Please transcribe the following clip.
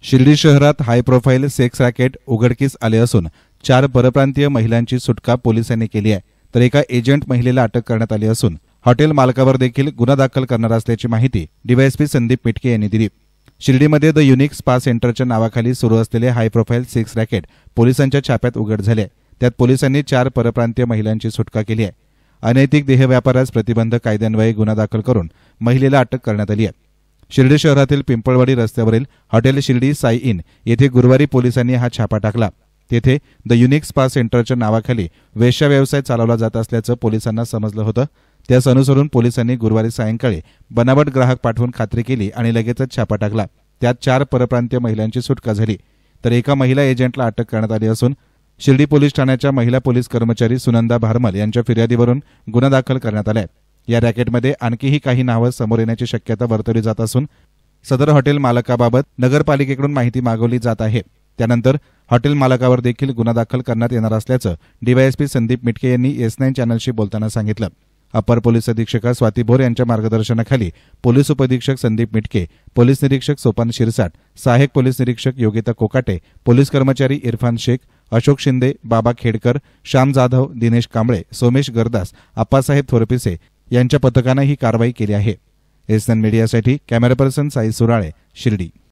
शिर्डी शहरात high profile sex racket उघडकीस आले असून 4 परप्रांतीय महिलांची सुटका पोलिसांनी केली आहे, तर एका एजंट महिलेला अटक करण्यात आली असून हॉटेल मालकावर देखील गुन्हा दाखल करणार असल्याची माहिती डीवायएसपी संदीप मिटके यांनी दिली। शिर्डीमध्ये द युनिक स्पा सेंटरच्या नावाखाली सुरू असलेले हाय प्रोफाईल सेक्स रॅकेट पोलिसांच्या छाप्यात उघड झाले। त्यात पोलिसांनी 4 परप्रांतीय महिलांची सुटका केली आहे। अनैतिक देह व्यापारास प्रतिबंध कायद्यान्वये गुन्हा दाखल करून महिलेला अटक करण्यात आली आहे। शिर्डी शहरातील पिंपळवाडी रस्त्यावरील हॉटेल शिर्डी साई इन येथे गुरुवारी पोलिसांनी हा छापा टाकला। तेथे द युनिक स्पा सेंटरच्या नावाखाली वेश्या व्यवसाय चालवला जात असल्याचं पोलिसांना समजलं होतं। त्यास अनुसरून पोलिसांनी गुरुवारी सायंकाळी बनावट ग्राहक पाठवून खात्री केली आणि लगेचच छापा टाकला। त्यात 4 परप्रांतीय महिलांची सुटका झाली, तर एका महिला एजंटला अटक करण्यात आली असून शिर्डी पोलीस ठाण्याच्या महिला पोलीस कर्मचारी सुनंदा भारमल यांच्या फिर्यादीवरून गुन्हा दाखल करण्यात आलाय। या रॅकेटमध्ये आणखीही काही नावं समोर येण्याची शक्यता वर्तवली जात असून सदर हॉटेल मालकाबाबत नगरपालिकेकडून माहिती मागवली जात आहे। त्यानंतर हॉटेल मालकावर देखील गुन्हा दाखल करण्यात येणार असल्याचं डीवायएसपी संदीप मिटके यांनी S9 चॅनलशी बोलताना सांगितलं। अपर पोलीस अधीक्षका स्वाती भोर यांच्या मार्गदर्शनाखाली पोलीस उपअधीक्षक संदीप मिटके, पोलीस निरीक्षक सोपान शिरसाट, सहाय्यक पोलीस निरीक्षक योगिता कोकाटे, पोलीस कर्मचारी इरफान शेख, अशोक शिंदे, बाबा खेडकर, श्याम जाधव, दिनेश कांबळे, सोमेश गरदास, आप्पासाहेब थोरपिसे यांच्या पथकानं ही कारवाई केली आहे। S9 मीडियासाठी कॅमेरा पर्सन साई सुराळे, शिर्डी।